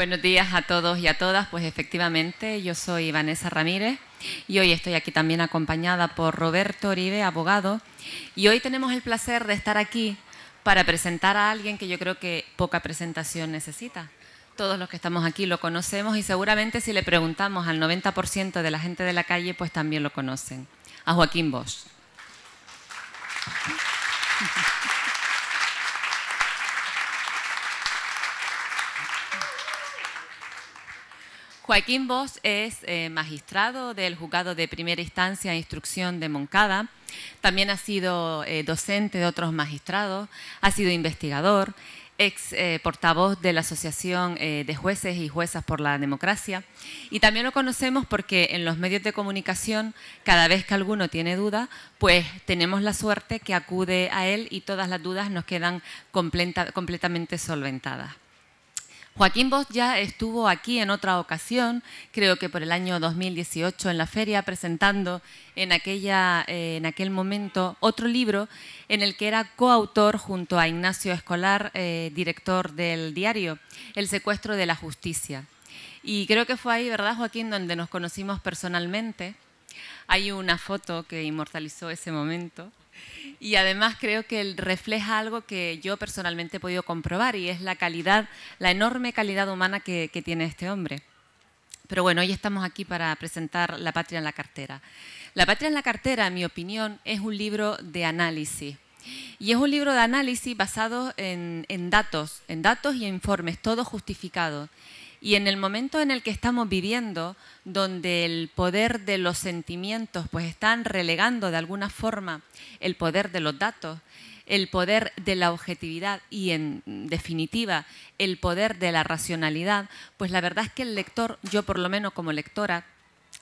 Buenos días a todos y a todas. Pues efectivamente, yo soy Vanessa Ramírez y hoy estoy aquí también acompañada por Roberto Oribe, abogado. Y hoy tenemos el placer de estar aquí para presentar a alguien que yo creo que poca presentación necesita. Todos los que estamos aquí lo conocemos y seguramente si le preguntamos al 90% de la gente de la calle, pues también lo conocen. A Joaquín Bosch. Joaquín Bosch es magistrado del Juzgado de Primera Instancia e Instrucción de Moncada. También ha sido docente de otros magistrados, ha sido investigador, ex portavoz de la Asociación de Jueces y Juezas por la Democracia. Y también lo conocemos porque en los medios de comunicación, cada vez que alguno tiene duda, pues tenemos la suerte que acude a él y todas las dudas nos quedan completamente solventadas. Joaquín Bosch ya estuvo aquí en otra ocasión, creo que por el año 2018 en la feria, presentando en aquel momento otro libro en el que era coautor junto a Ignacio Escolar, director del diario, El secuestro de la justicia. Y creo que fue ahí, ¿verdad, Joaquín?, donde nos conocimos personalmente. Hay una foto que inmortalizó ese momento. Y además creo que él refleja algo que yo personalmente he podido comprobar y es la calidad, la enorme calidad humana que tiene este hombre. Pero bueno, hoy estamos aquí para presentar La patria en la cartera. La patria en la cartera, en mi opinión, es un libro de análisis. Y es un libro de análisis basado en datos y informes, todo justificado. Y en el momento en el que estamos viviendo, donde el poder de los sentimientos pues están relegando de alguna forma el poder de los datos, el poder de la objetividad y, en definitiva, el poder de la racionalidad, pues la verdad es que el lector, yo por lo menos como lectora,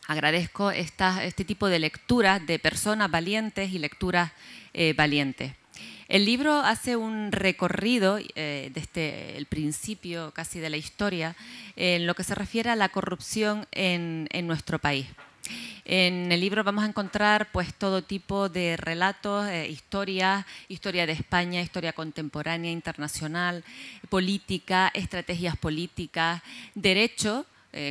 agradezco este tipo de lecturas de personas valientes y lecturas valientes. El libro hace un recorrido desde el principio casi de la historia en lo que se refiere a la corrupción en nuestro país. En el libro vamos a encontrar pues todo tipo de relatos, historia de España, historia contemporánea, internacional, política, estrategias políticas, derecho,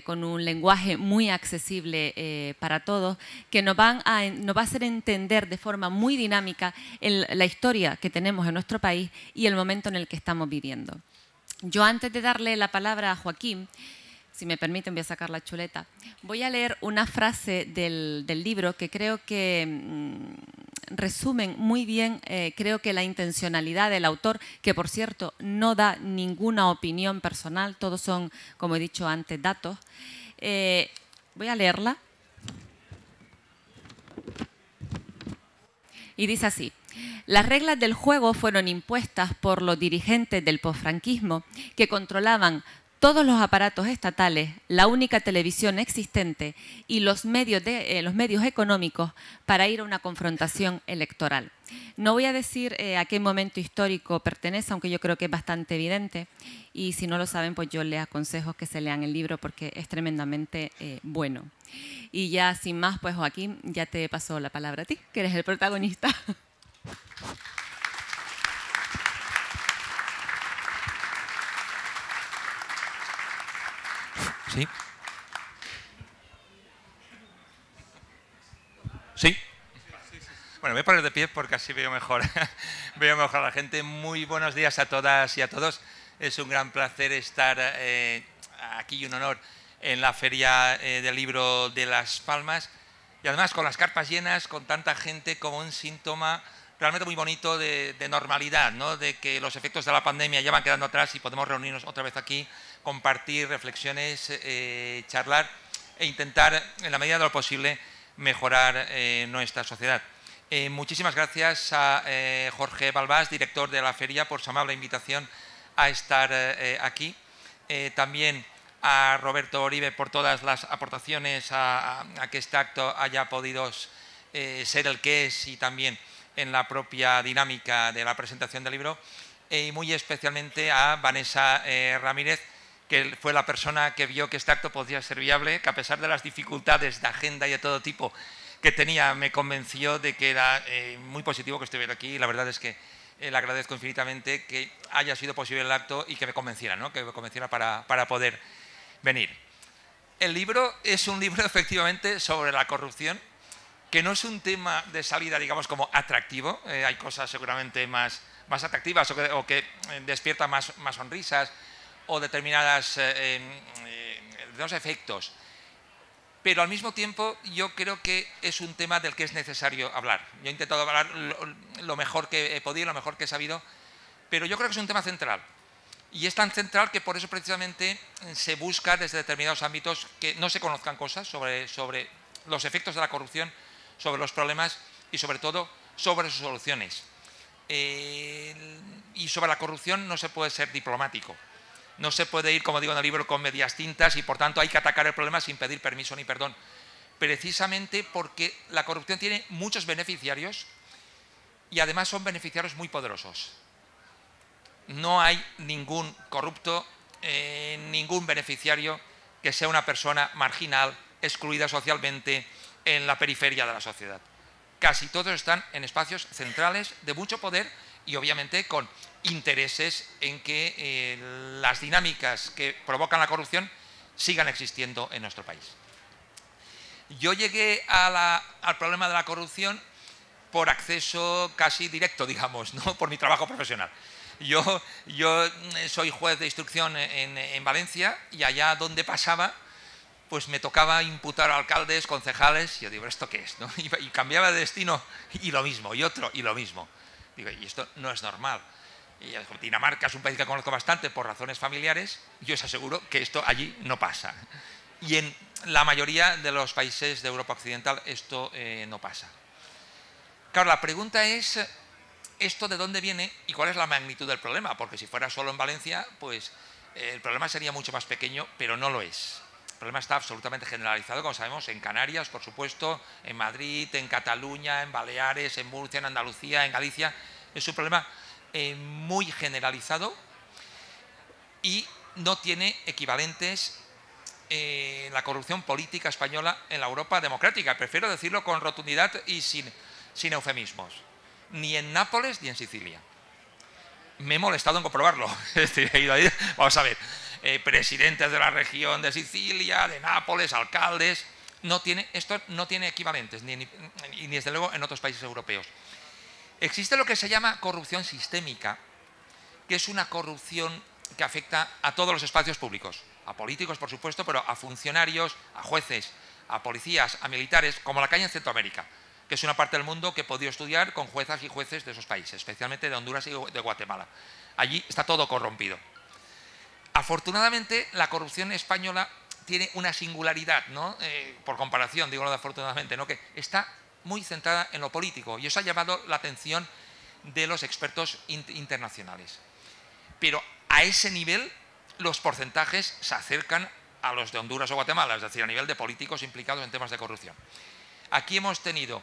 con un lenguaje muy accesible para todos, que nos va a hacer entender de forma muy dinámica la historia que tenemos en nuestro país y el momento en el que estamos viviendo. Yo, antes de darle la palabra a Joaquín, si me permiten, voy a sacar la chuleta, voy a leer una frase del libro que creo que resumen muy bien, creo que la intencionalidad del autor, que por cierto no da ninguna opinión personal, todos son, como he dicho antes, datos. Voy a leerla. Y dice así: las reglas del juego fueron impuestas por los dirigentes del posfranquismo que controlaban todos los aparatos estatales, la única televisión existente y los medios económicos para ir a una confrontación electoral. No voy a decir a qué momento histórico pertenece, aunque yo creo que es bastante evidente, y si no lo saben, pues yo les aconsejo que se lean el libro porque es tremendamente bueno. Y ya sin más, pues Joaquín, ya te paso la palabra a ti, que eres el protagonista. ¿Sí? ¿Sí? Bueno, me voy a poner de pie porque así veo mejor. Veo mejor a la gente. Muy buenos días a todas y a todos. Es un gran placer estar aquí y un honor en la Feria del Libro de Las Palmas. Y además con las carpas llenas, con tanta gente, como un síntoma realmente muy bonito de normalidad, ¿no? De que los efectos de la pandemia ya van quedando atrás y podemos reunirnos otra vez aquí, compartir reflexiones, charlar e intentar, en la medida de lo posible, mejorar nuestra sociedad. Muchísimas gracias a Jorge Balbás, director de la feria, por su amable invitación a estar aquí. También a Roberto Oribe por todas las aportaciones a que este acto haya podido ser el que es y también en la propia dinámica de la presentación del libro. Y muy especialmente a Vanessa Ramírez, que fue la persona que vio que este acto podía ser viable, que a pesar de las dificultades de agenda y de todo tipo que tenía, me convenció de que era muy positivo que estuviera aquí, y la verdad es que le agradezco infinitamente que haya sido posible el acto y que me convenciera, ¿no? Que me convenciera para poder venir. El libro es un libro efectivamente sobre la corrupción, que no es un tema de salida, digamos, como atractivo. Hay cosas seguramente más atractivas o que despiertan más sonrisas o determinados efectos. Pero al mismo tiempo yo creo que es un tema del que es necesario hablar. Yo he intentado hablar lo mejor que he podido, lo mejor que he sabido, pero yo creo que es un tema central. Y es tan central que por eso precisamente se busca desde determinados ámbitos que no se conozcan cosas sobre los efectos de la corrupción, sobre los problemas y sobre todo sobre sus soluciones. Y sobre la corrupción no se puede ser diplomático. No se puede ir, como digo en el libro, con medias tintas y por tanto hay que atacar el problema sin pedir permiso ni perdón. Precisamente porque la corrupción tiene muchos beneficiarios y además son beneficiarios muy poderosos. No hay ningún corrupto, ningún beneficiario que sea una persona marginal, excluida socialmente, en la periferia de la sociedad. Casi todos están en espacios centrales de mucho poder y obviamente con intereses en que las dinámicas que provocan la corrupción sigan existiendo en nuestro país. Yo llegué al problema de la corrupción por acceso casi directo, digamos, ¿no? Por mi trabajo profesional. Yo soy juez de instrucción en Valencia y allá donde pasaba, pues me tocaba imputar a alcaldes, concejales, y yo digo, ¿esto qué es? ¿No? Y cambiaba de destino y lo mismo, y otro, y lo mismo. Digo, y esto no es normal. Y Dinamarca es un país que conozco bastante por razones familiares, yo os aseguro que esto allí no pasa. Y en la mayoría de los países de Europa Occidental esto no pasa. Claro, la pregunta es, ¿esto de dónde viene y cuál es la magnitud del problema? Porque si fuera solo en Valencia, pues el problema sería mucho más pequeño, pero no lo es. El problema está absolutamente generalizado, como sabemos, en Canarias, por supuesto, en Madrid, en Cataluña, en Baleares, en Murcia, en Andalucía, en Galicia. Es un problema muy generalizado y no tiene equivalentes la corrupción política española en la Europa democrática. Prefiero decirlo con rotundidad y sin eufemismos. Ni en Nápoles ni en Sicilia. Me he molestado en comprobarlo. Vamos a ver. Presidentes de la región de Sicilia, de Nápoles, alcaldes. Esto no tiene equivalentes, ni desde luego en otros países europeos. Existe lo que se llama corrupción sistémica, que es una corrupción que afecta a todos los espacios públicos, a políticos, por supuesto, pero a funcionarios, a jueces, a policías, a militares, como la que hay en Centroamérica, que es una parte del mundo que he podido estudiar con juezas y jueces de esos países, especialmente de Honduras y de Guatemala. Allí está todo corrompido. Afortunadamente, la corrupción española tiene una singularidad, ¿no? Por comparación, digo lo de afortunadamente, ¿no? Que está muy centrada en lo político y eso ha llamado la atención de los expertos internacionales. Pero a ese nivel los porcentajes se acercan a los de Honduras o Guatemala, es decir, a nivel de políticos implicados en temas de corrupción. Aquí hemos tenido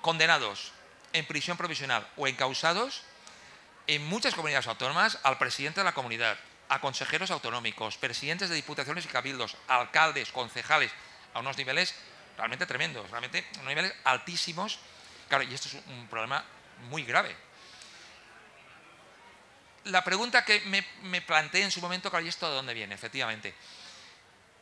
condenados en prisión provisional o encausados en muchas comunidades autónomas al presidente de la comunidad, a consejeros autonómicos, presidentes de diputaciones y cabildos, alcaldes, concejales, a unos niveles realmente tremendos, realmente unos niveles altísimos. Claro, y esto es un problema muy grave. La pregunta que me planteé en su momento, claro, ¿y esto de dónde viene? Efectivamente,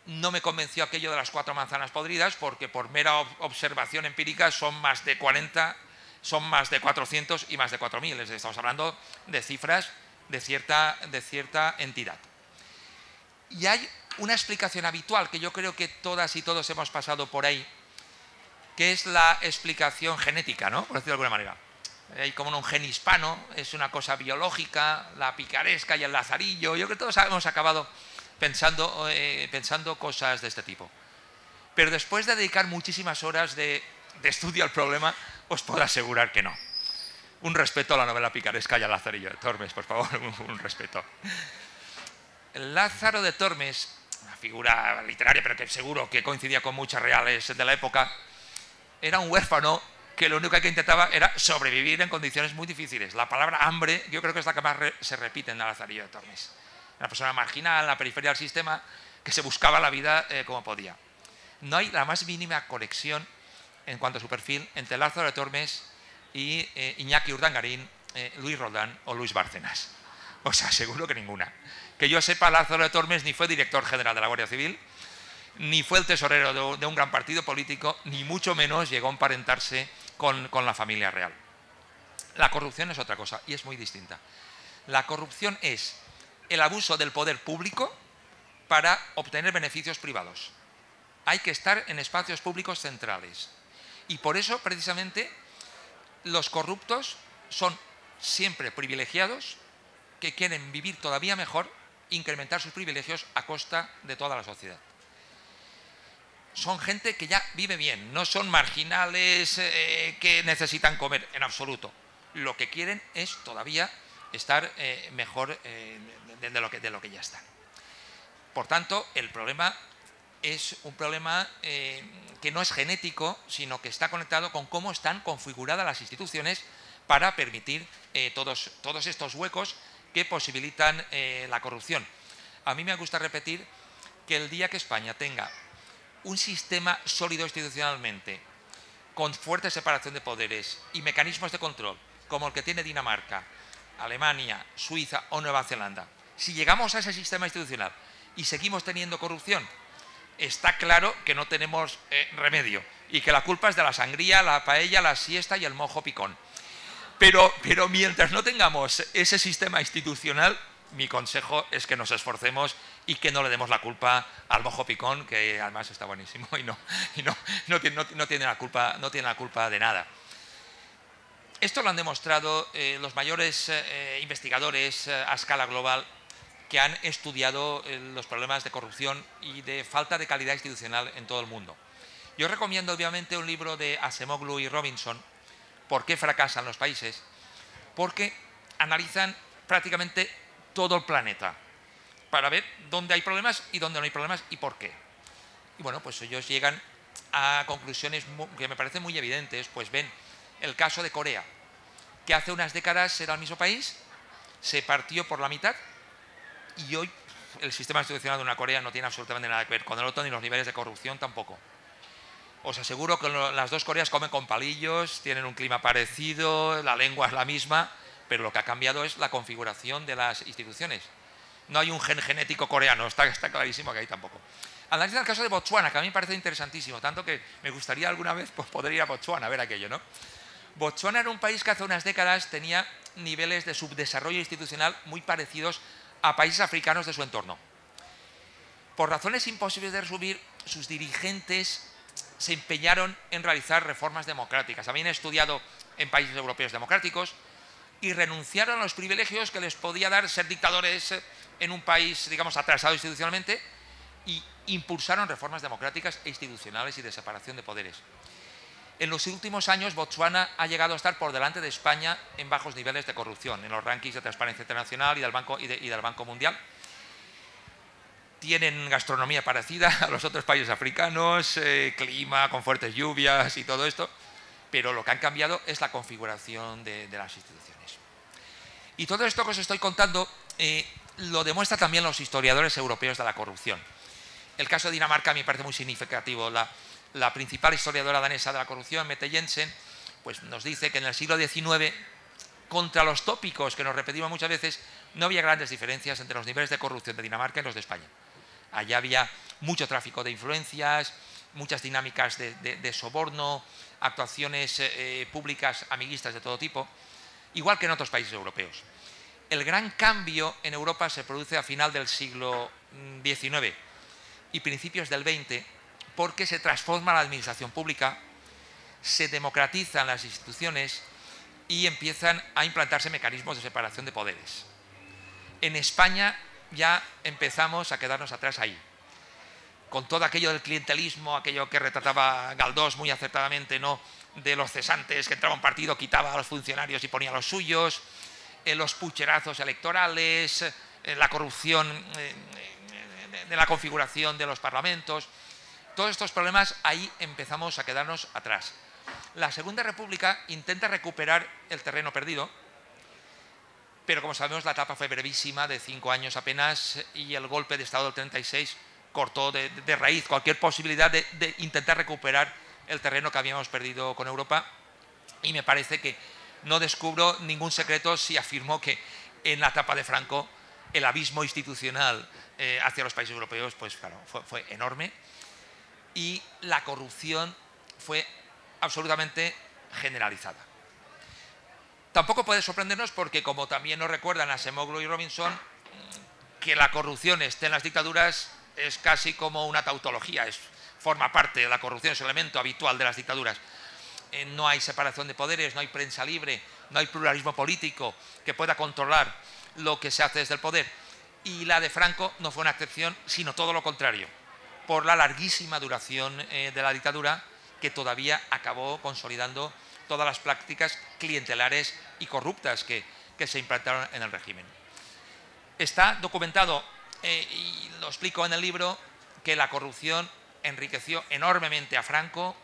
no me convenció aquello de las 4 manzanas podridas, porque por mera observación empírica son más de 40, son más de 400 y más de 4.000. Estamos hablando de cifras de cierta entidad. Y hay una explicación habitual que yo creo que todas y todos hemos pasado por ahí, que es la explicación genética, ¿no? Por decirlo de alguna manera. Hay como un gen hispano, es una cosa biológica, la picaresca y el lazarillo. Yo creo que todos hemos acabado pensando cosas de este tipo. Pero después de dedicar muchísimas horas de estudio al problema, os puedo asegurar que no. Un respeto a la novela picaresca y al Lazarillo de Tormes, por favor, un respeto. Lázaro de Tormes, una figura literaria, pero que seguro que coincidía con muchas reales de la época, era un huérfano que lo único que intentaba era sobrevivir en condiciones muy difíciles. La palabra hambre, yo creo que es la que más se repite en el Lazarillo de Tormes. Una persona marginal, en la periferia del sistema, que se buscaba la vida como podía. No hay la más mínima conexión en cuanto a su perfil entre Lázaro de Tormes y Iñaki Urdangarín, Luis Roldán o Luis Bárcenas. O sea, seguro que ninguna. Que yo sepa, Lázaro de Tormes ni fue director general de la Guardia Civil, ni fue el tesorero de un gran partido político, ni mucho menos llegó a emparentarse con la familia real. La corrupción es otra cosa y es muy distinta. La corrupción es el abuso del poder público para obtener beneficios privados. Hay que estar en espacios públicos centrales. Y por eso, precisamente, los corruptos son siempre privilegiados que quieren vivir todavía mejor, incrementar sus privilegios a costa de toda la sociedad. Son gente que ya vive bien, no son marginales que necesitan comer, en absoluto. Lo que quieren es todavía estar mejor de lo que ya están. Por tanto, el problema es un problema que no es genético, sino que está conectado con cómo están configuradas las instituciones para permitir todos estos huecos que posibilitan la corrupción. A mí me gusta repetir que el día que España tenga un sistema sólido institucionalmente, con fuerte separación de poderes y mecanismos de control, como el que tiene Dinamarca, Alemania, Suiza o Nueva Zelanda, si llegamos a ese sistema institucional y seguimos teniendo corrupción, está claro que no tenemos remedio y que la culpa es de la sangría, la paella, la siesta y el mojo picón. Pero mientras no tengamos ese sistema institucional, mi consejo es que nos esforcemos y que no le demos la culpa al mojo picón, que además está buenísimo y no tiene la culpa de nada. Esto lo han demostrado los mayores investigadores a escala global que han estudiado los problemas de corrupción y de falta de calidad institucional en todo el mundo. Yo recomiendo obviamente un libro de Acemoglu y Robinson, ¿Por qué fracasan los países? Porque analizan prácticamente todo el planeta para ver dónde hay problemas y dónde no hay problemas y por qué. Y bueno, pues ellos llegan a conclusiones que me parecen muy evidentes. Pues ven el caso de Corea, que hace unas décadas era el mismo país, se partió por la mitad y hoy el sistema institucional de una Corea no tiene absolutamente nada que ver con el otro, ni los niveles de corrupción tampoco. Os aseguro que las dos Coreas comen con palillos, tienen un clima parecido, la lengua es la misma, pero lo que ha cambiado es la configuración de las instituciones. No hay un gen genético coreano, está clarísimo que hay tampoco. Analiza el caso de Botsuana, que a mí me parece interesantísimo, tanto que me gustaría alguna vez poder ir a Botsuana a ver aquello, ¿no? Botsuana era un país que hace unas décadas tenía niveles de subdesarrollo institucional muy parecidos a países africanos de su entorno. Por razones imposibles de resumir, sus dirigentes se empeñaron en realizar reformas democráticas. Habían estudiado en países europeos democráticos y renunciaron a los privilegios que les podía dar ser dictadores en un país, digamos, atrasado institucionalmente, y impulsaron reformas democráticas e institucionales y de separación de poderes. En los últimos años, Botsuana ha llegado a estar por delante de España en bajos niveles de corrupción, en los rankings de Transparencia Internacional y del Banco Mundial. Tienen gastronomía parecida a los otros países africanos, clima con fuertes lluvias y todo esto, pero lo que han cambiado es la configuración de las instituciones. Y todo esto que os estoy contando lo demuestran también los historiadores europeos de la corrupción. El caso de Dinamarca a mí me parece muy significativo. La principal historiadora danesa de la corrupción, Mette Jensen, pues nos dice que en el siglo XIX, contra los tópicos que nos repetimos muchas veces, no había grandes diferencias entre los niveles de corrupción de Dinamarca y los de España. Allá había mucho tráfico de influencias, muchas dinámicas de soborno, actuaciones públicas amiguistas de todo tipo, igual que en otros países europeos. El gran cambio en Europa se produce a final del siglo XIX y principios del XX, porque se transforma la administración pública, se democratizan las instituciones y empiezan a implantarse mecanismos de separación de poderes. En España ya empezamos a quedarnos atrás ahí, con todo aquello del clientelismo, aquello que retrataba Galdós muy acertadamente, ¿no?, de los cesantes, que entraba un partido, quitaba a los funcionarios y ponía a los suyos, los pucherazos electorales, la corrupción de la configuración de los parlamentos. Todos estos problemas, ahí empezamos a quedarnos atrás. La Segunda República intenta recuperar el terreno perdido, pero como sabemos la etapa fue brevísima, de 5 años apenas, y el golpe de Estado del 36 cortó de raíz cualquier posibilidad de intentar recuperar el terreno que habíamos perdido con Europa, y me parece que no descubro ningún secreto si afirmo que en la etapa de Franco el abismo institucional hacia los países europeos, pues claro, fue enorme, y la corrupción fue absolutamente generalizada. Tampoco puede sorprendernos porque, como también nos recuerdan Acemoglu y Robinson, que la corrupción esté en las dictaduras es casi como una tautología, forma parte de la corrupción, es un elemento habitual de las dictaduras. No hay separación de poderes, no hay prensa libre, no hay pluralismo político que pueda controlar lo que se hace desde el poder. Y la de Franco no fue una excepción, sino todo lo contrario, por la larguísima duración de la dictadura, que todavía acabó consolidando todas las prácticas clientelares y corruptas que se implantaron en el régimen. Está documentado, y lo explico en el libro, que la corrupción enriqueció enormemente a Franco,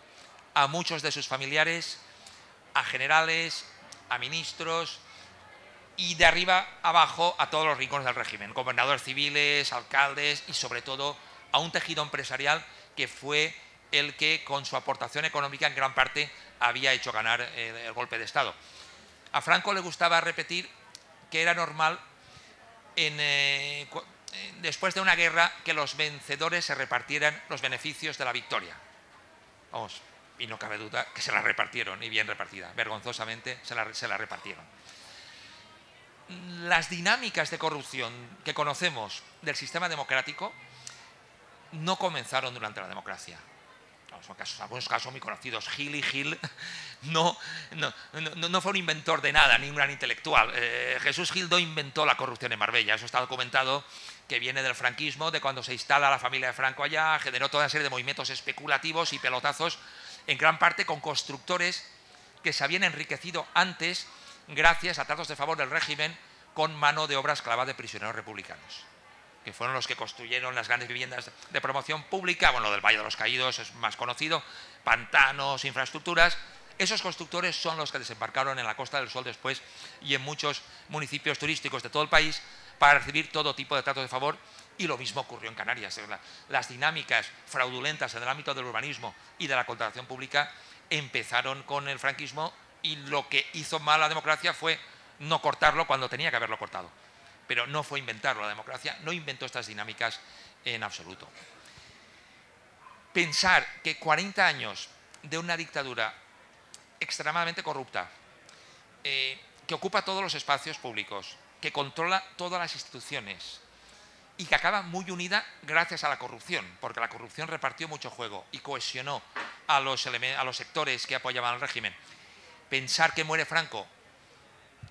a muchos de sus familiares, a generales, a ministros y de arriba abajo a todos los rincones del régimen, gobernadores civiles, alcaldes y sobre todo a un tejido empresarial que fue el que con su aportación económica en gran parte había hecho ganar el golpe de Estado. A Franco le gustaba repetir que era normal después de una guerra que los vencedores se repartieran los beneficios de la victoria. Vamos, y no cabe duda que se la repartieron, y bien repartida, vergonzosamente se la repartieron. Las dinámicas de corrupción que conocemos del sistema democrático no comenzaron durante la democracia. Son algunos casos muy conocidos. Gil no fue un inventor de nada, ni un gran intelectual. Jesús Gil no inventó la corrupción en Marbella. Eso está documentado, que viene del franquismo, de cuando se instala la familia de Franco allá, generó toda una serie de movimientos especulativos y pelotazos, en gran parte con constructores que se habían enriquecido antes gracias a tratos de favor del régimen con mano de obra esclava de prisioneros republicanos, que fueron los que construyeron las grandes viviendas de promoción pública. Bueno, lo del Valle de los Caídos es más conocido, pantanos, infraestructuras. Esos constructores son los que desembarcaron en la Costa del Sol después y en muchos municipios turísticos de todo el país para recibir todo tipo de tratos de favor, y lo mismo ocurrió en Canarias. Las dinámicas fraudulentas en el ámbito del urbanismo y de la contratación pública empezaron con el franquismo, y lo que hizo mal la democracia fue no cortarlo cuando tenía que haberlo cortado. Pero no fue inventarlo, la democracia no inventó estas dinámicas en absoluto. Pensar que 40 años de una dictadura extremadamente corrupta, que ocupa todos los espacios públicos, que controla todas las instituciones y que acaba muy unida gracias a la corrupción, porque la corrupción repartió mucho juego y cohesionó a los sectores que apoyaban al régimen. Pensar que muere Franco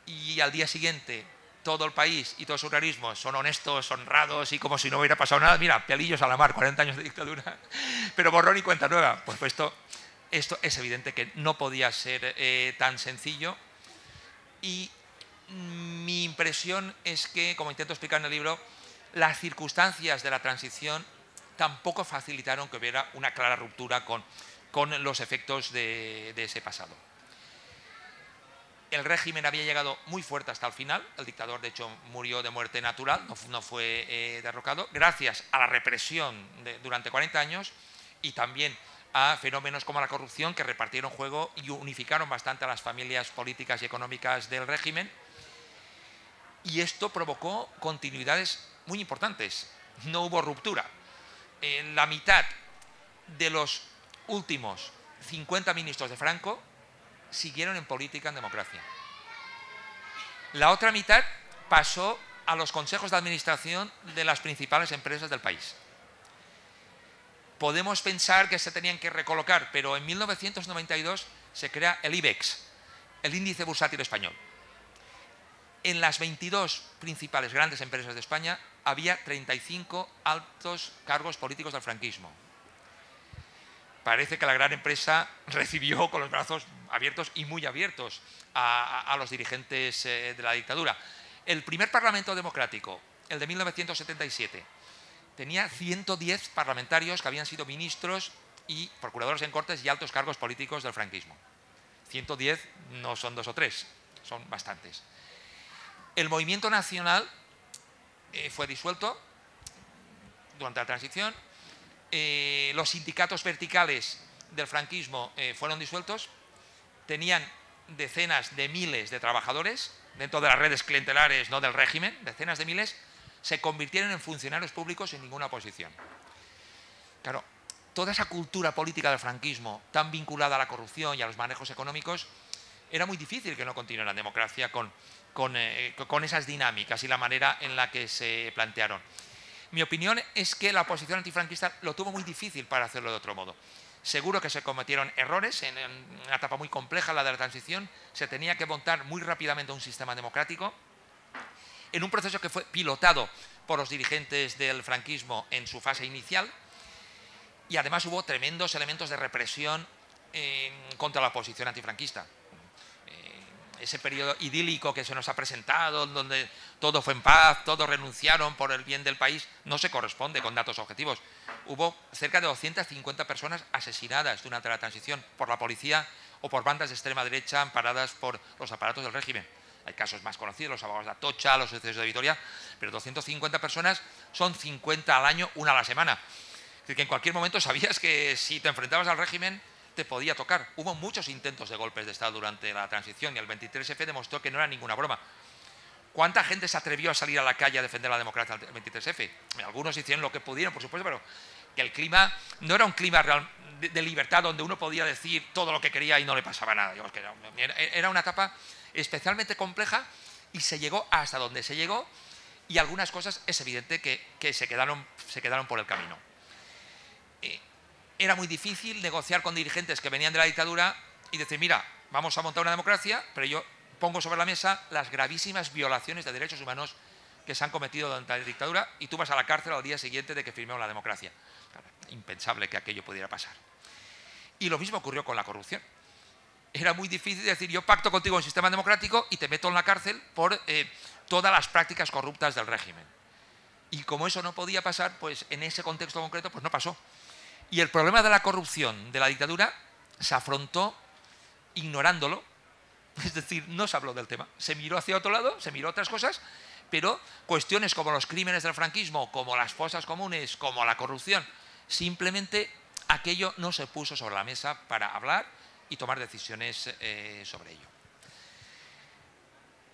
y al día siguiente todo el país y todo su organismo son honestos, honrados y como si no hubiera pasado nada. Mira, pelillos a la mar, 40 años de dictadura, pero borrón y cuenta nueva. Pues esto es evidente que no podía ser tan sencillo, y mi impresión es que, como intento explicar en el libro, las circunstancias de la transición tampoco facilitaron que hubiera una clara ruptura con los efectos de ese pasado. El régimen había llegado muy fuerte hasta el final. El dictador, de hecho, murió de muerte natural, no fue derrocado, gracias a la represión durante 40 años y también a fenómenos como la corrupción, que repartieron juego y unificaron bastante a las familias políticas y económicas del régimen. Y esto provocó continuidades muy importantes. No hubo ruptura. La mitad de los últimos 50 ministros de Franco siguieron en política en democracia. La otra mitad pasó a los consejos de administración de las principales empresas del país. Podemos pensar que se tenían que recolocar, pero en 1992 se crea el IBEX, el Índice Bursátil Español. En las 22 principales grandes empresas de España había 35 altos cargos políticos del franquismo. Parece que la gran empresa recibió con los brazos abiertos y muy abiertos a los dirigentes de la dictadura. El primer Parlamento democrático, el de 1977, tenía 110 parlamentarios que habían sido ministros y procuradores en Cortes y altos cargos políticos del franquismo. 110 no son 2 o 3, son bastantes. El movimiento nacional fue disuelto durante la transición. Los sindicatos verticales del franquismo fueron disueltos. Tenían decenas de miles de trabajadores dentro de las redes clientelares, no del régimen, decenas de miles. se convirtieron en funcionarios públicos sin ninguna oposición. Claro, toda esa cultura política del franquismo, tan vinculada a la corrupción y a los manejos económicos, era muy difícil que no continuara en democracia con esas dinámicas y la manera en la que se plantearon. Mi opinión es que la oposición antifranquista lo tuvo muy difícil para hacerlo de otro modo. Seguro que se cometieron errores en una etapa muy compleja, la de la transición. Se tenía que montar muy rápidamente un sistema democrático en un proceso que fue pilotado por los dirigentes del franquismo en su fase inicial, y además hubo tremendos elementos de represión contra la oposición antifranquista. Ese periodo idílico que se nos ha presentado, donde todo fue en paz, todos renunciaron por el bien del país, no se corresponde con datos objetivos. Hubo cerca de 250 personas asesinadas durante la transición por la policía o por bandas de extrema derecha amparadas por los aparatos del régimen. Hay casos más conocidos, los abogados de Atocha, los sucesos de Vitoria, pero 250 personas son 50 al año, una a la semana. Es decir, que en cualquier momento sabías que si te enfrentabas al régimen te podía tocar. Hubo muchos intentos de golpes de Estado durante la transición y el 23F demostró que no era ninguna broma. ¿Cuánta gente se atrevió a salir a la calle a defender la democracia el 23F? Algunos hicieron lo que pudieron, por supuesto, pero que el clima no era un clima real de libertad donde uno podía decir todo lo que quería y no le pasaba nada. Digamos que era una etapa especialmente compleja y se llegó hasta donde se llegó, y algunas cosas es evidente que se quedaron por el camino. Era muy difícil negociar con dirigentes que venían de la dictadura y decir, mira, vamos a montar una democracia, pero yo pongo sobre la mesa las gravísimas violaciones de derechos humanos que se han cometido durante la dictadura y tú vas a la cárcel al día siguiente de que firmemos la democracia. Claro, impensable que aquello pudiera pasar. Y lo mismo ocurrió con la corrupción. Era muy difícil decir, yo pacto contigo un sistema democrático y te meto en la cárcel por todas las prácticas corruptas del régimen. Y como eso no podía pasar, pues en ese contexto concreto pues no pasó. Y el problema de la corrupción de la dictadura se afrontó ignorándolo, es decir, no se habló del tema. Se miró hacia otro lado, se miró otras cosas, pero cuestiones como los crímenes del franquismo, como las fosas comunes, como la corrupción, simplemente aquello no se puso sobre la mesa para hablar y tomar decisiones sobre ello.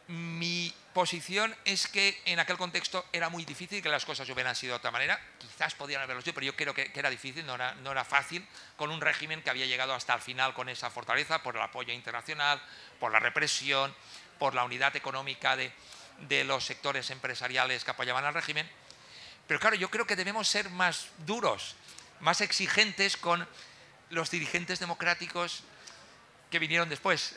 Mi posición es que en aquel contexto era muy difícil que las cosas hubieran sido de otra manera. Quizás podían haberlo sido, pero yo creo que era difícil, no era fácil, con un régimen que había llegado hasta el final con esa fortaleza, por el apoyo internacional, por la represión, por la unidad económica de los sectores empresariales que apoyaban al régimen. Pero claro, yo creo que debemos ser más duros, más exigentes con los dirigentes democráticos que vinieron después,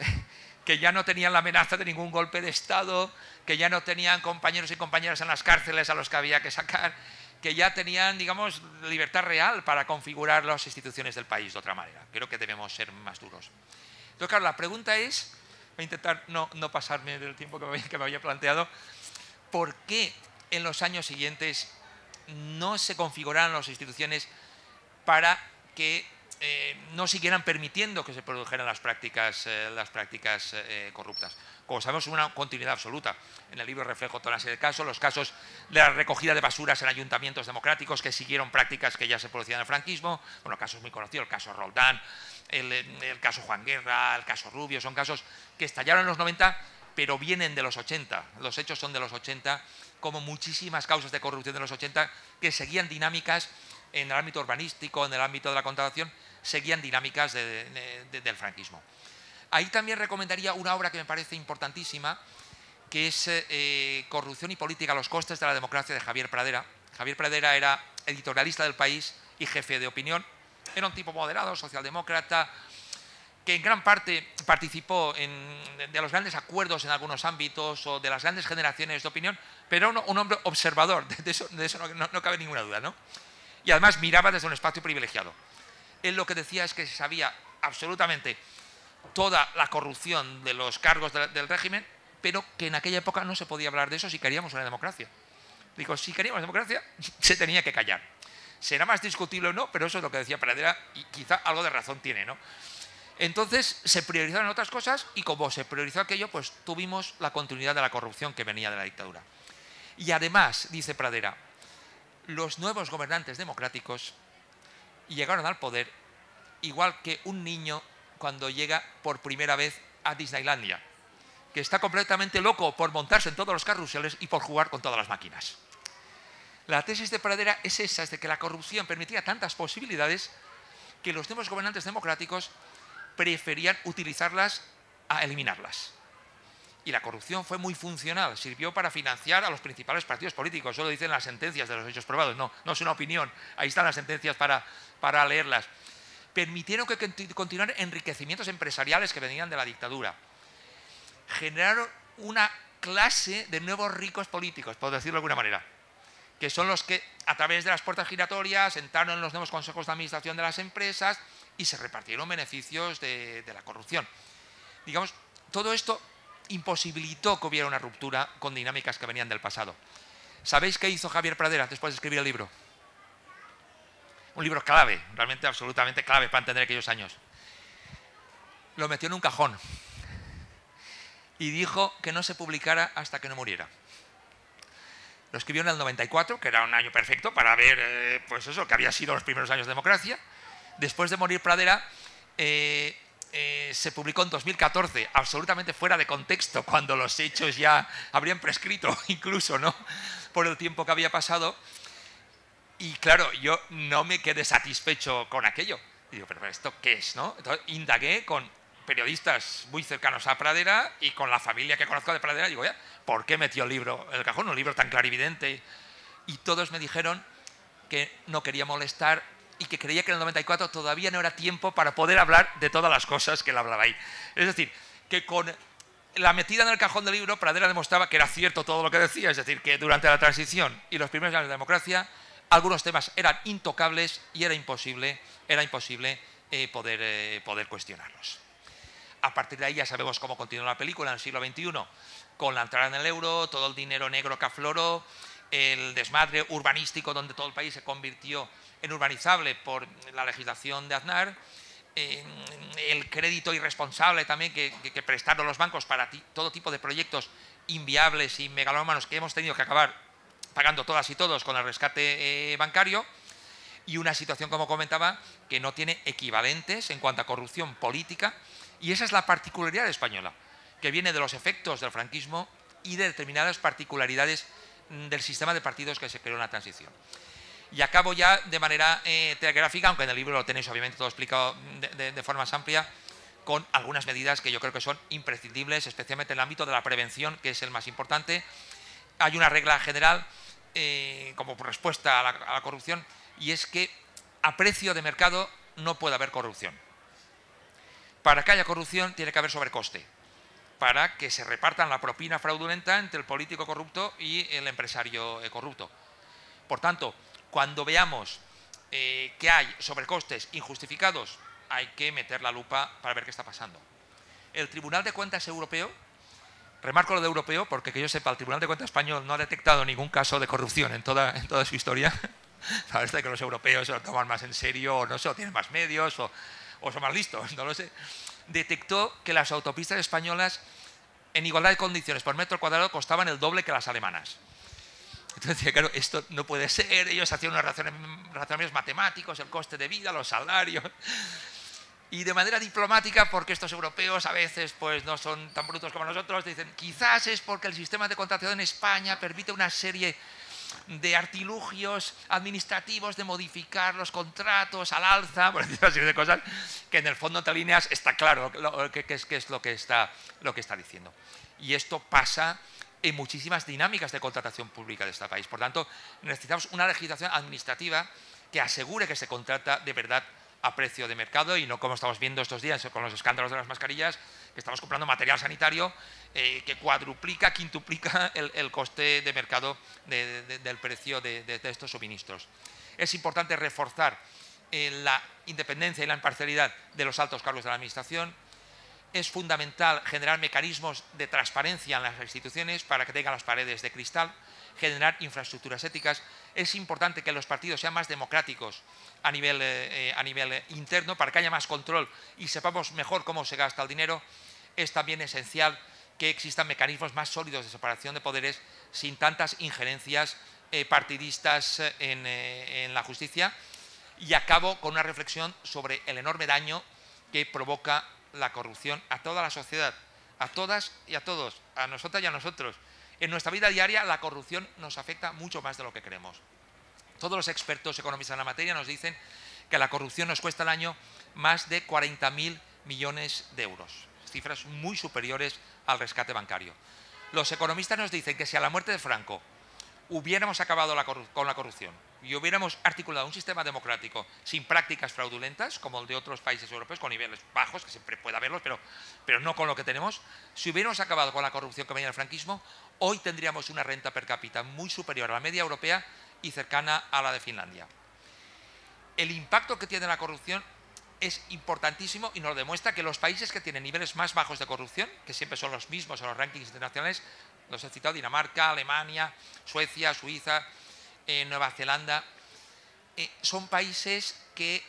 que ya no tenían la amenaza de ningún golpe de Estado, que ya no tenían compañeros y compañeras en las cárceles a los que había que sacar, que ya tenían, digamos, libertad real para configurar las instituciones del país de otra manera. Creo que debemos ser más duros. Entonces, claro, la pregunta es, voy a intentar no pasarme del tiempo que me había planteado, ¿por qué en los años siguientes no se configuraron las instituciones para que no siguieran permitiendo que se produjeran las prácticas corruptas? Como sabemos, una continuidad absoluta. En el libro reflejo toda una serie de casos, los casos de la recogida de basuras en ayuntamientos democráticos que siguieron prácticas que ya se producían en el franquismo, bueno, casos muy conocidos, el caso Roldán, el caso Juan Guerra, el caso Rubio, son casos que estallaron en los 90, pero vienen de los 80, los hechos son de los 80, como muchísimas causas de corrupción de los 80 que seguían dinámicas en el ámbito urbanístico, en el ámbito de la contratación, seguían dinámicas del franquismo. Ahí también recomendaría una obra que me parece importantísima, que es Corrupción y política, los costes de la democracia, de Javier Pradera. Javier Pradera era editorialista del País y jefe de opinión. Era un tipo moderado, socialdemócrata, que en gran parte participó de los grandes acuerdos en algunos ámbitos o de las grandes generaciones de opinión, pero un hombre observador, de eso no cabe ninguna duda, ¿no? Y además miraba desde un espacio privilegiado. Él lo que decía es que se sabía absolutamente toda la corrupción de los cargos del régimen, pero que en aquella época no se podía hablar de eso si queríamos una democracia. Digo, si queríamos democracia, se tenía que callar. Será más discutible o no, pero eso es lo que decía Pradera y quizá algo de razón tiene, ¿no? Entonces se priorizaron otras cosas y como se priorizó aquello, pues tuvimos la continuidad de la corrupción que venía de la dictadura. Y además, dice Pradera, los nuevos gobernantes democráticos llegaron al poder igual que un niño cuando llega por primera vez a Disneylandia, que está completamente loco por montarse en todos los carruseles y por jugar con todas las máquinas. La tesis de Pradera es esa, es de que la corrupción permitía tantas posibilidades que los nuevos gobernantes democráticos preferían utilizarlas a eliminarlas. Y la corrupción fue muy funcional, sirvió para financiar a los principales partidos políticos. Eso lo dicen las sentencias de los hechos probados, no es una opinión, ahí están las sentencias para leerlas. Permitieron que continuaran enriquecimientos empresariales que venían de la dictadura. Generaron una clase de nuevos ricos políticos, por decirlo de alguna manera, que son los que a través de las puertas giratorias entraron en los nuevos consejos de administración de las empresas y se repartieron beneficios de la corrupción. Digamos, todo esto imposibilitó que hubiera una ruptura con dinámicas que venían del pasado. ¿Sabéis qué hizo Javier Pradera después de escribir el libro? Un libro clave, realmente absolutamente clave para entender aquellos años. Lo metió en un cajón y dijo que no se publicara hasta que no muriera. Lo escribió en el 94, que era un año perfecto para ver, pues eso, que había sido los primeros años de democracia. Después de morir Pradera, se publicó en 2014, absolutamente fuera de contexto, cuando los hechos ya habrían prescrito, incluso, ¿no?, por el tiempo que había pasado. Y claro, yo no me quedé satisfecho con aquello. Y digo, pero ¿esto qué es, no? Entonces indagué con periodistas muy cercanos a Pradera y con la familia que conozco de Pradera. Digo, ya, ¿por qué metió el libro en el cajón? Un libro tan clarividente. Y todos me dijeron que no quería molestar y que creía que en el 94 todavía no era tiempo para poder hablar de todas las cosas que él hablaba ahí. Es decir, que con la metida en el cajón del libro, Pradera demostraba que era cierto todo lo que decía. Es decir, que durante la transición y los primeros años de democracia, algunos temas eran intocables y era imposible poder cuestionarlos. A partir de ahí ya sabemos cómo continuó la película en el siglo XXI, con la entrada en el euro, todo el dinero negro que afloró, el desmadre urbanístico donde todo el país se convirtió en urbanizable por la legislación de Aznar, el crédito irresponsable también que prestaron los bancos para todo tipo de proyectos inviables y megalómanos que hemos tenido que acabar pagando todas y todos con el rescate bancario, y una situación, como comentaba, que no tiene equivalentes en cuanto a corrupción política, y esa es la particularidad española, que viene de los efectos del franquismo y de determinadas particularidades del sistema de partidos que se creó en la transición. Y acabo ya de manera telegráfica, aunque en el libro lo tenéis obviamente todo explicado de forma más amplia, con algunas medidas que yo creo que son imprescindibles, especialmente en el ámbito de la prevención, que es el más importante. Hay una regla general como respuesta a la corrupción, y es que a precio de mercado no puede haber corrupción. Para que haya corrupción tiene que haber sobrecoste, para que se repartan la propina fraudulenta entre el político corrupto y el empresario corrupto. Por tanto, cuando veamos que hay sobrecostes injustificados, hay que meter la lupa para ver qué está pasando. El Tribunal de Cuentas Europeo, remarco lo de europeo porque que yo sepa, el Tribunal de Cuentas español no ha detectado ningún caso de corrupción en toda su historia. Parece que los europeos se lo toman más en serio, o no sé, o tienen más medios, o son más listos, no lo sé. Detectó que las autopistas españolas, en igualdad de condiciones por metro cuadrado, costaban el doble que las alemanas. Entonces decía, claro, esto no puede ser. Ellos hacían unos razonamientos matemáticos, el coste de vida, los salarios. Y de manera diplomática, porque estos europeos a veces pues no son tan brutos como nosotros, dicen, quizás es porque el sistema de contratación en España permite una serie de artilugios administrativos de modificar los contratos al alza, por decir una serie de cosas que en el fondo entre líneas está claro qué es lo que está diciendo. Y esto pasa en muchísimas dinámicas de contratación pública de este país. Por tanto, necesitamos una legislación administrativa que asegure que se contrata de verdad a precio de mercado y no como estamos viendo estos días con los escándalos de las mascarillas, que estamos comprando material sanitario que cuadruplica, quintuplica el coste de mercado del precio de estos suministros. Es importante reforzar la independencia y la imparcialidad de los altos cargos de la administración. Es fundamental generar mecanismos de transparencia en las instituciones para que tengan las paredes de cristal, generar infraestructuras éticas. Es importante que los partidos sean más democráticos a nivel interno para que haya más control y sepamos mejor cómo se gasta el dinero. Es también esencial que existan mecanismos más sólidos de separación de poderes sin tantas injerencias partidistas en la justicia. Y acabo con una reflexión sobre el enorme daño que provoca la corrupción a toda la sociedad, a todas y a todos, a nosotras y a nosotros. En nuestra vida diaria la corrupción nos afecta mucho más de lo que creemos. Todos los expertos economistas en la materia nos dicen que la corrupción nos cuesta al año más de 40.000 millones de euros, cifras muy superiores al rescate bancario. Los economistas nos dicen que si a la muerte de Franco hubiéramos acabado con la corrupción y hubiéramos articulado un sistema democrático sin prácticas fraudulentas, como el de otros países europeos, con niveles bajos, que siempre puede haberlos, pero no con lo que tenemos, si hubiéramos acabado con la corrupción que venía del franquismo, hoy tendríamos una renta per cápita muy superior a la media europea y cercana a la de Finlandia. El impacto que tiene la corrupción es importantísimo y nos demuestra que los países que tienen niveles más bajos de corrupción, que siempre son los mismos en los rankings internacionales, los he citado: Dinamarca, Alemania, Suecia, Suiza, Nueva Zelanda, son países que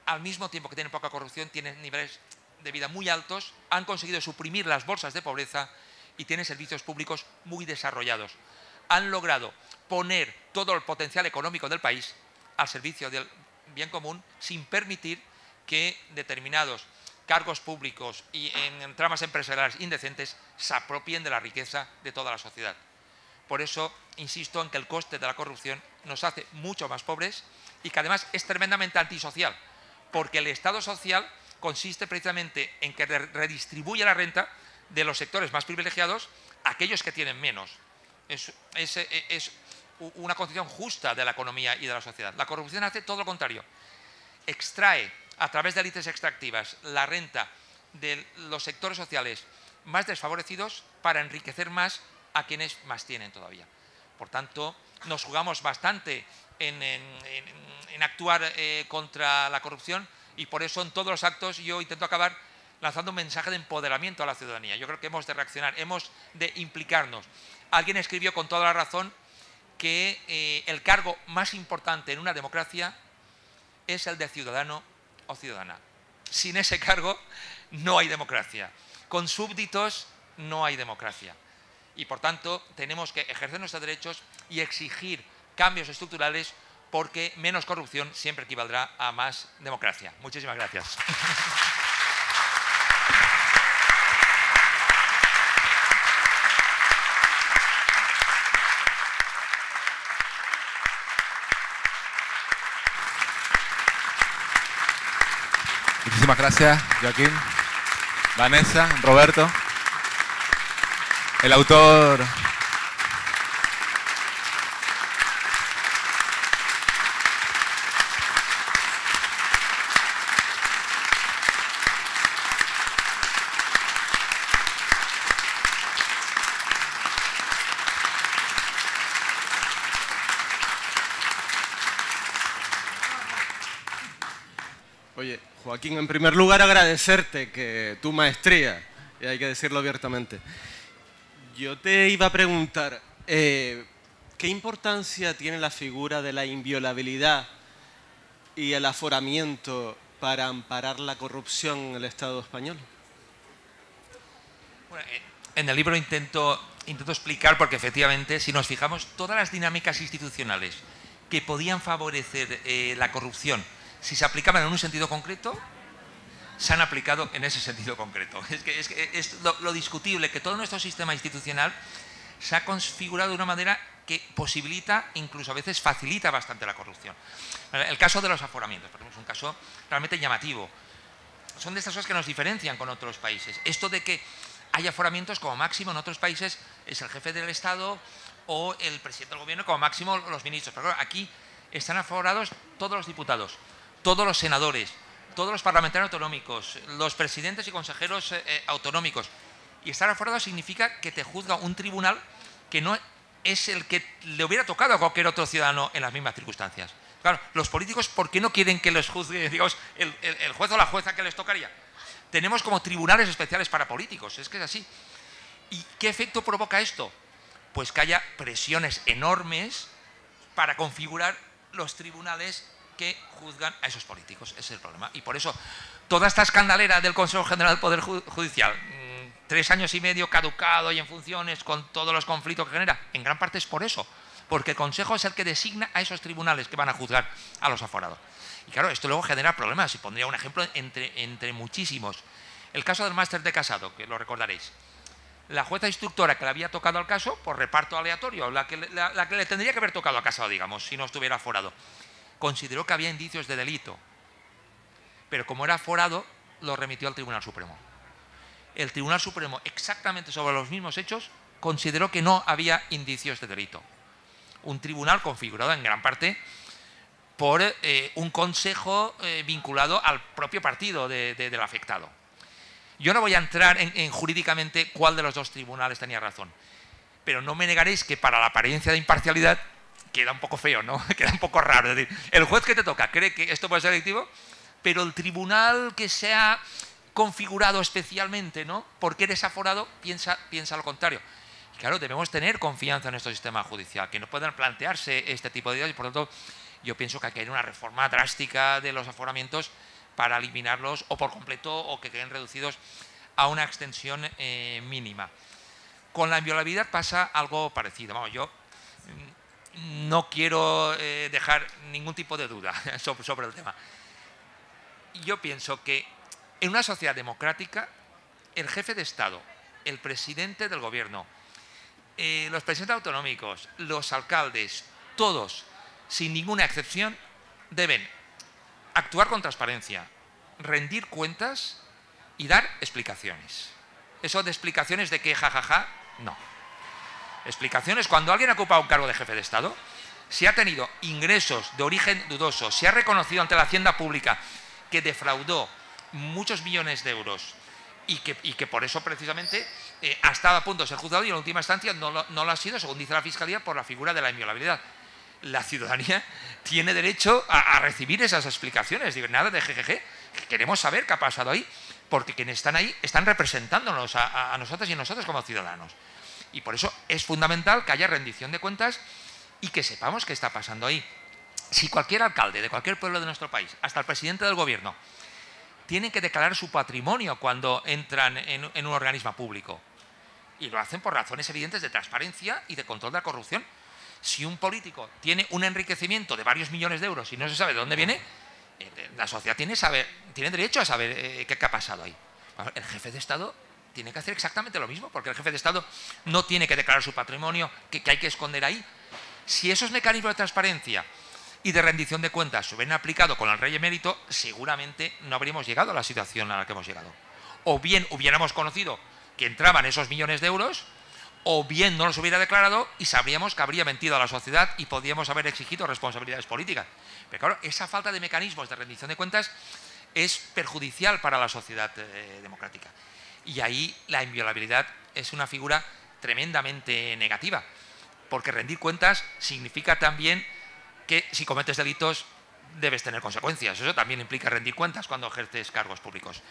al mismo tiempo que tienen poca corrupción tienen niveles de vida muy altos, han conseguido suprimir las bolsas de pobreza y tienen servicios públicos muy desarrollados. Han logrado poner todo el potencial económico del país al servicio del bien común sin permitir que determinados cargos públicos y en tramas empresariales indecentes se apropien de la riqueza de toda la sociedad. Por eso insisto en que el coste de la corrupción nos hace mucho más pobres y que además es tremendamente antisocial, porque el Estado social consiste precisamente en que redistribuye la renta de los sectores más privilegiados a aquellos que tienen menos. Es una concepción justa de la economía y de la sociedad. La corrupción hace todo lo contrario. Extrae a través de élites extractivas la renta de los sectores sociales más desfavorecidos para enriquecer más a quienes más tienen todavía. Por tanto, nos jugamos bastante en actuar contra la corrupción y por eso en todos los actos yo intento acabar lanzando un mensaje de empoderamiento a la ciudadanía. Yo creo que hemos de reaccionar, hemos de implicarnos. Alguien escribió con toda la razón que el cargo más importante en una democracia es el de ciudadano o ciudadana. Sin ese cargo no hay democracia. Con súbditos no hay democracia. Y por tanto tenemos que ejercer nuestros derechos y exigir cambios estructurales, porque menos corrupción siempre equivaldrá a más democracia. Muchísimas gracias. Muchísimas gracias, Joaquín, Vanessa, Roberto. El autor Oye, Joaquín, en primer lugar agradecerte que tu maestría, y hay que decirlo abiertamente. Yo te iba a preguntar, ¿qué importancia tiene la figura de la inviolabilidad y el aforamiento para amparar la corrupción en el Estado español? Bueno, en el libro intento explicar, porque efectivamente, si nos fijamos, todas las dinámicas institucionales que podían favorecer la corrupción, si se aplicaban en un sentido concreto, se han aplicado en ese sentido concreto. Es lo discutible, que todo nuestro sistema institucional se ha configurado de una manera que posibilita, incluso a veces facilita bastante la corrupción. El caso de los aforamientos, por ejemplo, es un caso realmente llamativo. Son de estas cosas que nos diferencian con otros países. Esto de que hay aforamientos, como máximo en otros países es el jefe del Estado o el presidente del gobierno, como máximo los ministros. Pero claro, aquí están aforados todos los diputados, todos los senadores, todos los parlamentarios autonómicos, los presidentes y consejeros autonómicos. Y estar aforado significa que te juzga un tribunal que no es el que le hubiera tocado a cualquier otro ciudadano en las mismas circunstancias. Claro, los políticos, ¿por qué no quieren que les juzgue, digamos, el juez o la jueza que les tocaría? Tenemos como tribunales especiales para políticos, es que es así. ¿Y qué efecto provoca esto? Pues que haya presiones enormes para configurar los tribunales que juzgan a esos políticos. Ese es el problema. Y por eso, toda esta escandalera del Consejo General del Poder Judicial, 3 años y medio caducado y en funciones, con todos los conflictos que genera, en gran parte es por eso, porque el Consejo es el que designa a esos tribunales que van a juzgar a los aforados. Y claro, esto luego genera problemas, y pondría un ejemplo entre muchísimos. El caso del máster de Casado, que lo recordaréis. La jueza instructora que le había tocado al caso, por reparto aleatorio, la que le tendría que haber tocado al caso, digamos, si no estuviera aforado, consideró que había indicios de delito. Pero como era aforado, lo remitió al Tribunal Supremo. El Tribunal Supremo, exactamente sobre los mismos hechos, consideró que no había indicios de delito. Un tribunal configurado en gran parte por un consejo vinculado al propio partido del afectado. Yo no voy a entrar en jurídicamente cuál de los dos tribunales tenía razón, pero no me negaréis que para la apariencia de imparcialidad queda un poco feo, ¿no? Queda un poco raro. Es decir, el juez que te toca cree que esto puede ser delictivo, pero el tribunal que se ha configurado especialmente, ¿no?, porque eres aforado, piensa lo contrario. Y claro, debemos tener confianza en nuestro sistema judicial, que no puedan plantearse este tipo de ideas, y por lo tanto yo pienso que hay que haber una reforma drástica de los aforamientos para eliminarlos o por completo o que queden reducidos a una extensión mínima. Con la inviolabilidad pasa algo parecido. Vamos, yo no quiero dejar ningún tipo de duda sobre el tema. Yo pienso que en una sociedad democrática el jefe de Estado, el presidente del gobierno, los presidentes autonómicos, los alcaldes, todos, sin ninguna excepción, deben actuar con transparencia, rendir cuentas y dar explicaciones. Eso de explicaciones de que jajaja, no. Explicaciones cuando alguien ha ocupado un cargo de jefe de Estado, si ha tenido ingresos de origen dudoso, si ha reconocido ante la hacienda pública que defraudó muchos millones de euros y que por eso precisamente ha estado a punto de ser juzgado y en última instancia no lo ha sido, según dice la Fiscalía, por la figura de la inviolabilidad. La ciudadanía tiene derecho a recibir esas explicaciones. Digo, nada de jejeje, queremos saber qué ha pasado ahí, porque quienes están ahí están representándonos a nosotros y a nosotros como ciudadanos. Y por eso es fundamental que haya rendición de cuentas y que sepamos qué está pasando ahí. Si cualquier alcalde de cualquier pueblo de nuestro país, hasta el presidente del gobierno, tienen que declarar su patrimonio cuando entran en un organismo público. Y lo hacen por razones evidentes de transparencia y de control de la corrupción. Si un político tiene un enriquecimiento de varios millones de euros y no se sabe de dónde viene, la sociedad tiene derecho a saber qué ha pasado ahí. El jefe de Estado tiene que hacer exactamente lo mismo, porque el jefe de Estado no tiene que declarar su patrimonio, que hay que esconder ahí. Si esos mecanismos de transparencia y de rendición de cuentas se hubieran aplicado con el rey emérito, seguramente no habríamos llegado a la situación a la que hemos llegado. O bien hubiéramos conocido que entraban esos millones de euros, o bien no los hubiera declarado y sabríamos que habría mentido a la sociedad y podíamos haber exigido responsabilidades políticas. Pero claro, esa falta de mecanismos de rendición de cuentas es perjudicial para la sociedad democrática. Y ahí la inviolabilidad es una figura tremendamente negativa, porque rendir cuentas significa también que si cometes delitos debes tener consecuencias. Eso también implica rendir cuentas cuando ejerces cargos públicos.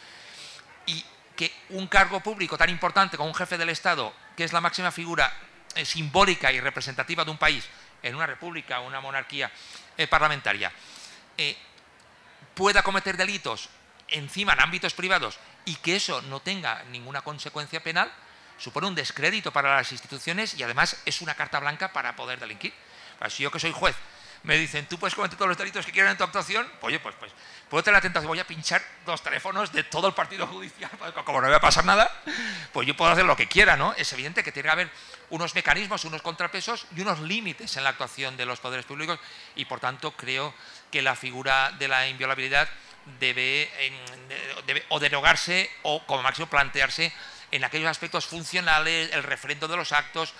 Y que un cargo público tan importante como un jefe del Estado, que es la máxima figura simbólica y representativa de un país, en una república o una monarquía parlamentaria, pueda cometer delitos encima en ámbitos privados y que eso no tenga ninguna consecuencia penal, supone un descrédito para las instituciones y además es una carta blanca para poder delinquir. Si yo, que soy juez, me dicen, tú puedes cometer todos los delitos que quieran en tu actuación, pues oye, pues puedo tener la tentación, voy a pinchar los teléfonos de todo el partido judicial, como no me va a pasar nada, pues yo puedo hacer lo que quiera, ¿no? Es evidente que tiene que haber unos mecanismos, unos contrapesos y unos límites en la actuación de los poderes públicos y por tanto creo que la figura de la inviolabilidad debe o derogarse o como máximo plantearse en aquellos aspectos funcionales, el refrendo de los actos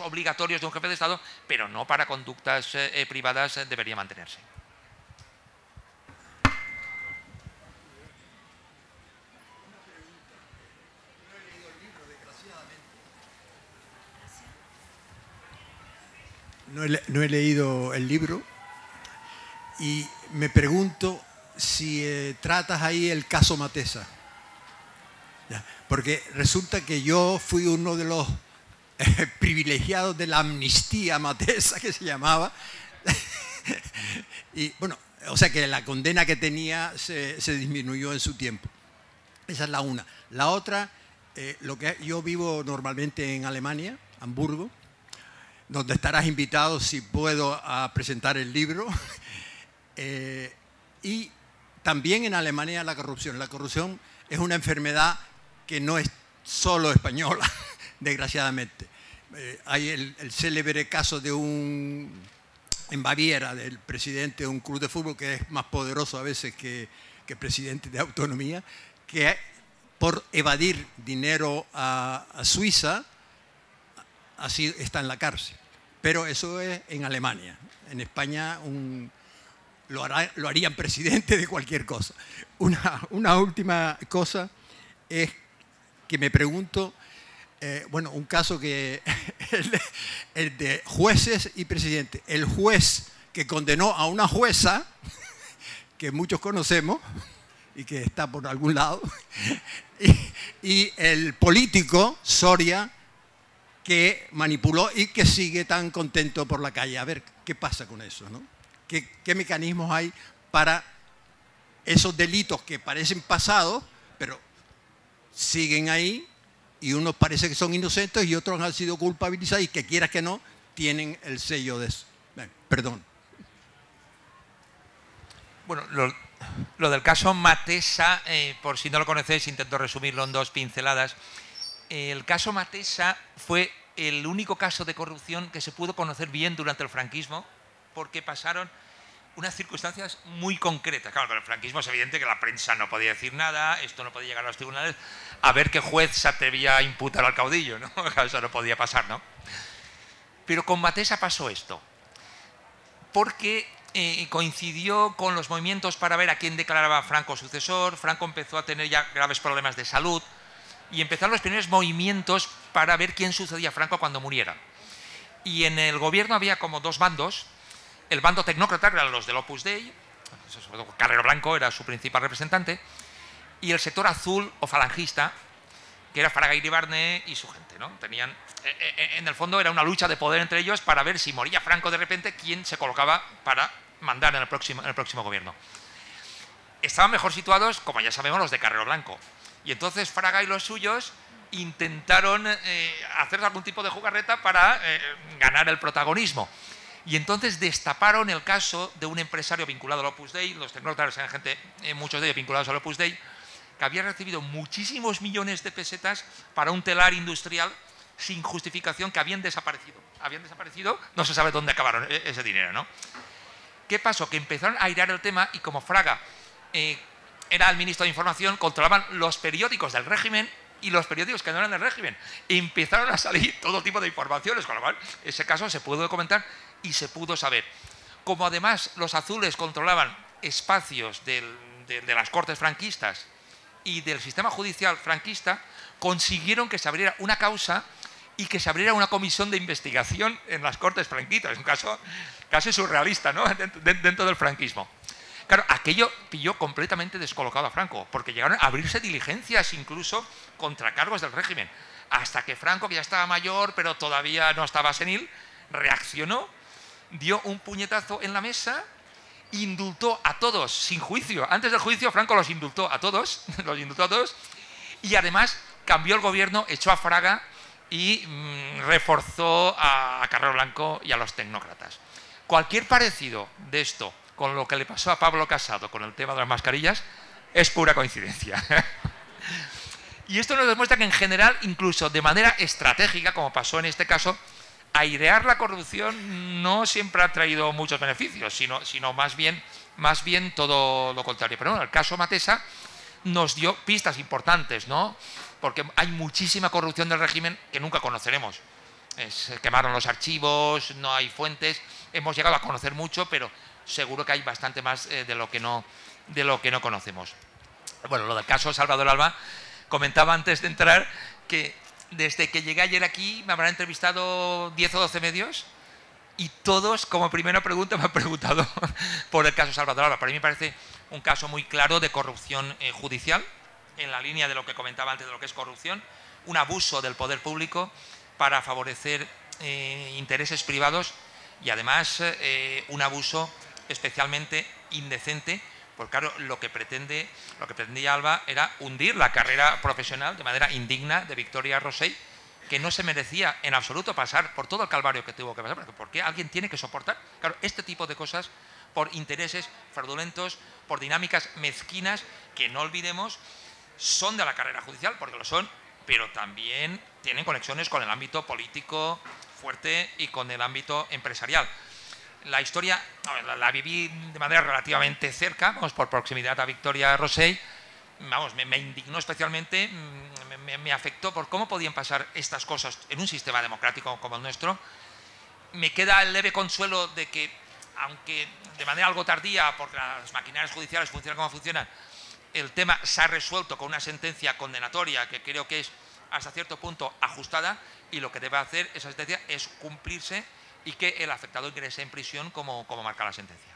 obligatorios de un jefe de Estado, pero no para conductas privadas debería mantenerse. No he leído el libro y me pregunto si tratas ahí el caso Matesa. Porque resulta que yo fui uno de los privilegiados de la amnistía Matesa, que se llamaba. Y bueno, o sea que la condena que tenía se disminuyó en su tiempo. Esa es la una. La otra, yo vivo normalmente en Alemania, Hamburgo, donde estarás invitado si puedo a presentar el libro. Y también en Alemania la corrupción. La corrupción es una enfermedad que no es solo española, desgraciadamente. Hay el célebre caso de en Baviera, del presidente de un club de fútbol que es más poderoso a veces que presidente de autonomía, que por evadir dinero a Suiza así está en la cárcel. Pero eso es en Alemania. En España lo harían presidente de cualquier cosa. Una última cosa es que me pregunto, bueno, un caso que el de jueces y presidentes. El juez que condenó a una jueza, que muchos conocemos y que está por algún lado, y el político, Soria, que manipuló y que sigue tan contento por la calle. A ver, ¿qué pasa con eso, no? ¿Qué mecanismos hay para esos delitos que parecen pasados, pero siguen ahí, y unos parece que son inocentes y otros han sido culpabilizados y que quieras que no, tienen el sello de eso? Perdón. Bueno, lo del caso Matesa, por si no lo conocéis, intento resumirlo en 2 pinceladas. El caso Matesa fue el único caso de corrupción que se pudo conocer bien durante el franquismo, porque pasaron unas circunstancias muy concretas. Claro, con el franquismo es evidente que la prensa no podía decir nada, esto no podía llegar a los tribunales, a ver qué juez se atrevía a imputar al caudillo, ¿no? Eso no podía pasar, ¿no? Pero con Matesa pasó esto, porque coincidió con los movimientos para ver a quién declaraba a Franco sucesor. Franco empezó a tener ya graves problemas de salud y empezaron los primeros movimientos para ver quién sucedía a Franco cuando muriera. Y en el gobierno había como 2 bandos. El bando tecnócrata, que eran los del Opus Dei, sobre todo Carrero Blanco era su principal representante, y el sector azul o falangista, que era Fraga Iribarne y su gente, ¿no? Tenían, en el fondo era una lucha de poder entre ellos para ver si moría Franco de repente, quién se colocaba para mandar en el próximo gobierno. Estaban mejor situados, como ya sabemos, los de Carrero Blanco. Y entonces Fraga y los suyos intentaron hacer algún tipo de jugarreta para ganar el protagonismo. Y entonces destaparon el caso de un empresario vinculado al Opus Dei. Los tecnócratas eran gente, muchos de ellos vinculados al Opus Dei, que había recibido muchísimos millones de pesetas para un telar industrial sin justificación, que habían desaparecido. Habían desaparecido, no se sabe dónde acabaron ese dinero, ¿no? ¿Qué pasó? Que empezaron a airear el tema, y como Fraga era el ministro de Información, controlaban los periódicos del régimen y los periódicos que no eran del régimen. Empezaron a salir todo tipo de informaciones, con lo cual ese caso se pudo documentar y se pudo saber. Como además los azules controlaban espacios de las cortes franquistas y del sistema judicial franquista, consiguieron que se abriera una causa y que se abriera una comisión de investigación en las cortes franquistas. Es un caso casi surrealista, ¿no? Dentro del franquismo. Claro, aquello pilló completamente descolocado a Franco, porque llegaron a abrirse diligencias incluso contra cargos del régimen, hasta que Franco, que ya estaba mayor pero todavía no estaba senil, reaccionó, dio un puñetazo en la mesa, indultó a todos sin juicio. Antes del juicio Franco los indultó a todos, y además cambió el gobierno, echó a Fraga y reforzó a Carrero Blanco y a los tecnócratas. Cualquier parecido de esto con lo que le pasó a Pablo Casado con el tema de las mascarillas es pura coincidencia. Y esto nos demuestra que en general, incluso de manera estratégica, como pasó en este caso, airear la corrupción no siempre ha traído muchos beneficios, sino más bien todo lo contrario. Pero bueno, el caso Matesa nos dio pistas importantes, ¿no? Porque hay muchísima corrupción del régimen que nunca conoceremos. Se quemaron los archivos, no hay fuentes, hemos llegado a conocer mucho, pero seguro que hay bastante más de lo que no conocemos. Bueno, lo del caso Salvador Alba, comentaba antes de entrar que desde que llegué ayer aquí me habrán entrevistado 10 o 12 medios y todos, como primera pregunta, me han preguntado por el caso Salvador Alba. Para mí me parece un caso muy claro de corrupción judicial, en la línea de lo que comentaba antes de lo que es corrupción, un abuso del poder público para favorecer intereses privados y además un abuso especialmente indecente, porque claro, lo que pretendía Alba era hundir la carrera profesional de manera indigna de Victoria Rosell, que no se merecía en absoluto pasar por todo el calvario que tuvo que pasar, porque ¿por qué alguien tiene que soportar, claro, este tipo de cosas por intereses fraudulentos, por dinámicas mezquinas que, no olvidemos, son de la carrera judicial, porque lo son, pero también tienen conexiones con el ámbito político fuerte y con el ámbito empresarial. La historia la viví de manera relativamente cerca, vamos, por proximidad a Victoria Rosell. Vamos, me indignó especialmente, me afectó por cómo podían pasar estas cosas en un sistema democrático como el nuestro. Me queda el leve consuelo de que, aunque de manera algo tardía, porque las maquinarias judiciales funcionan como funcionan, el tema se ha resuelto con una sentencia condenatoria que creo que es hasta cierto punto ajustada, y lo que debe hacer esa sentencia es cumplirse y que el afectado ingrese en prisión como marca la sentencia.